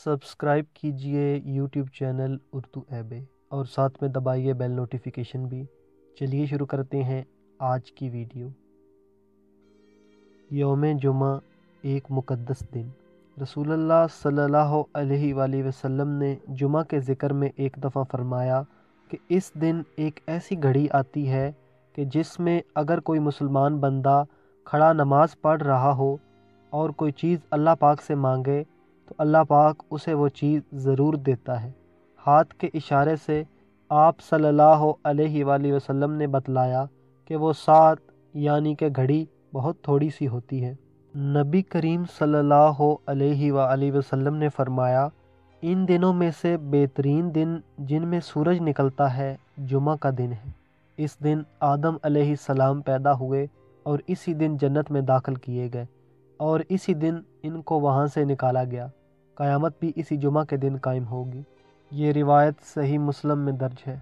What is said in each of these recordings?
Subscribe کیجئے YouTube channel Urdu eBay اور ساتھ میں دبائیے بیل نوٹیفیکیشن بھی۔ چلیے شروع کرتے ہیں آج کی ویڈیو۔ یوم جمعہ ایک مقدس دن۔ رسول اللہ صلی اللہ علیہ وآلہ وسلم نے جمعہ کے ذکر میں ایک دفعہ فرمایا کہ اس دن ایک ایسی گھڑی آتی ہے کہ جس میں اگر کوئی مسلمان بندہ کھڑا نماز پڑھ رہا ہو اور کوئی چیز اللہ پاک سے مانگے تو اللہ پاک اسے وہ چیز ضرور دیتا ہے۔ ہاتھ کے اشارے سے آپ صلی اللہ علیہ وآلہ وسلم نے بتلایا کہ وہ ساعت یعنی کہ گھڑی بہت تھوڑی سی ہوتی ہے۔ نبی کریم صلی اللہ علیہ وآلہ وسلم نے فرمایا، ان دنوں میں سے بہترین دن جن میں سورج نکلتا ہے جمعہ کا دن ہے۔ اس دن آدم علیہ السلام پیدا ہوئے اور اسی دن جنت میں داخل کیے گئے اور اسی دن ان کو وہاں سے نکالا گیا۔ قیامت بھی اسی جمعہ کے دن قائم ہوگی۔ یہ روایت صحیح مسلم میں درج ہے۔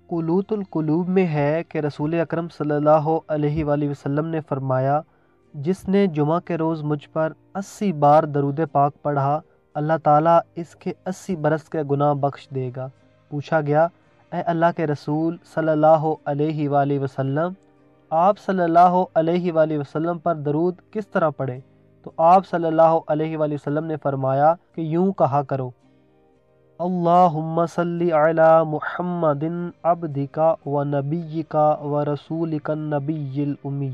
قلوۃ القلوب میں ہے کہ رسول اکرم صلی اللہ علیہ وآلہ وسلم نے فرمایا، جس نے جمعہ کے روز مجھ پر 80 بار درود پاک پڑھا اللہ تعالیٰ اس کے 80 برس کے گناہ بخش دے گا۔ پوچھا گیا، اے اللہ کے رسول صلی اللہ علیہ وآلہ وسلم، آپ صلی اللہ علیہ وآلہ وسلم پر درود کس طرح پڑھیں؟ تو آپ صلی اللہ علیہ وآلہ وسلم نے فرمایا کہ یوں کہا کرو، اللہم صلی علی محمد عبدک و نبیک و رسولک النبی الامی۔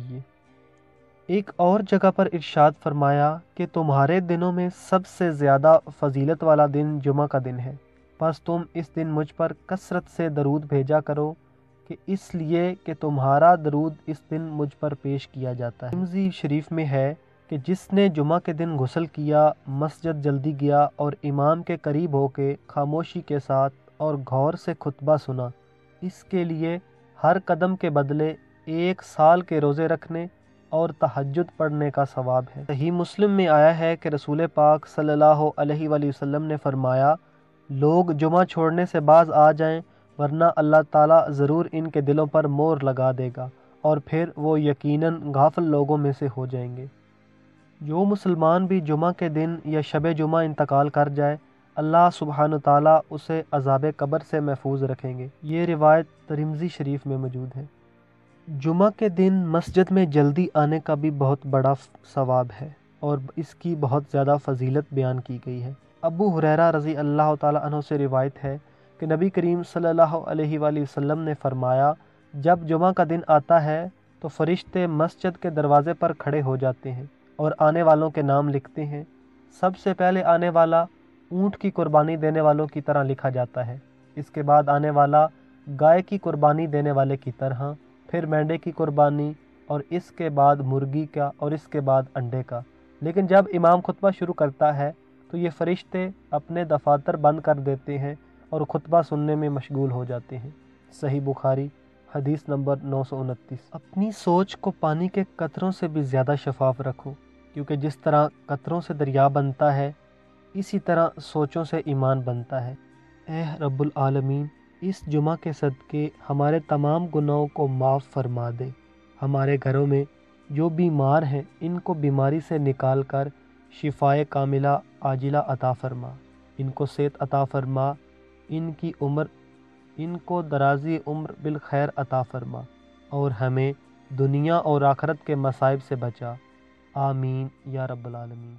ایک اور جگہ پر ارشاد فرمایا کہ تمہارے دنوں میں سب سے زیادہ فضیلت والا دن جمعہ کا دن ہے، بس تم اس دن مجھ پر کثرت سے درود بھیجا کرو کہ اس لیے کہ تمہارا درود اس دن مجھ پر پیش کیا جاتا ہے۔ ترمذی شریف میں ہے کہ جس نے جمعہ کے دن غسل کیا، مسجد جلدی گیا اور امام کے قریب ہو کے خاموشی کے ساتھ اور غور سے خطبہ سنا، اس کے لیے ہر قدم کے بدلے 1 سال کے روزے رکھنے اور تہجد پڑھنے کا ثواب ہے۔ صحیح مسلم میں آیا ہے کہ رسول پاک صلی اللہ علیہ وآلہ وسلم نے فرمایا، لوگ جمعہ چھوڑنے سے باز آ جائیں ورنہ اللہ تعالیٰ ضرور ان کے دلوں پر مہر لگا دے گا اور پھر وہ یقیناً غافل لوگوں میں سے ہو جائیں گے۔ جو مسلمان بھی جمعہ کے دن یا شب جمعہ انتقال کر جائے، اللہ سبحانہ تعالیٰ اسے عذاب قبر سے محفوظ رکھیں گے۔ یہ روایت ترمذی شریف میں موجود ہے۔ جمعہ کے دن مسجد میں جلدی آنے کا بھی بہت بڑا ثواب ہے اور اس کی بہت زیادہ فضیلت بیان کی گئی ہے۔ ابو ہریرہ رضی اللہ تعالیٰ عنہ سے روایت ہے کہ نبی کریم صلی اللہ علیہ وآلہ وسلم نے فرمایا، جب جمعہ کا دن آتا ہے تو فرشتے مسجد کے دروازے پر کھڑے ہو جاتے ہیں اور آنے والوں کے نام لکھتے ہیں۔ سب سے پہلے آنے والا اونٹ کی قربانی دینے والوں کی طرح لکھا جاتا ہے، اس کے بعد آنے والا گائے کی قربانی دینے والے کی طرح، پھر مینڈے کی قربانی اور اس کے بعد مرغی کا اور اس کے بعد انڈے کا۔ لیکن جب امام خطبہ شروع کرتا ہے تو یہ فرشتے اپنے دفاتر بند کر دیتے ہیں اور خطبہ سننے میں مشغول ہو جاتے ہیں۔ صحیح بخاری حدیث نمبر 929۔ اپنی سوچ کو پانی کے قطروں سے بھی زیادہ شفاف رکھو، کیونکہ جس طرح قطروں سے دریا بنتا ہے اسی طرح سوچوں سے ایمان بنتا ہے۔ اے رب العالمین، اس جمعہ کے صدقے ہمارے تمام گناہوں کو معاف فرما دے۔ ہمارے گھروں میں جو بیمار ہیں ان کو بیماری سے نکال کر شفائے کاملہ عاجلہ عطا فرما، ان کو صحت عطا فرما، ان کو درازی عمر بالخیر عطا فرما اور ہمیں دنیا اور آخرت کے مصائب سے بچا۔ آمین یا رب العالمین۔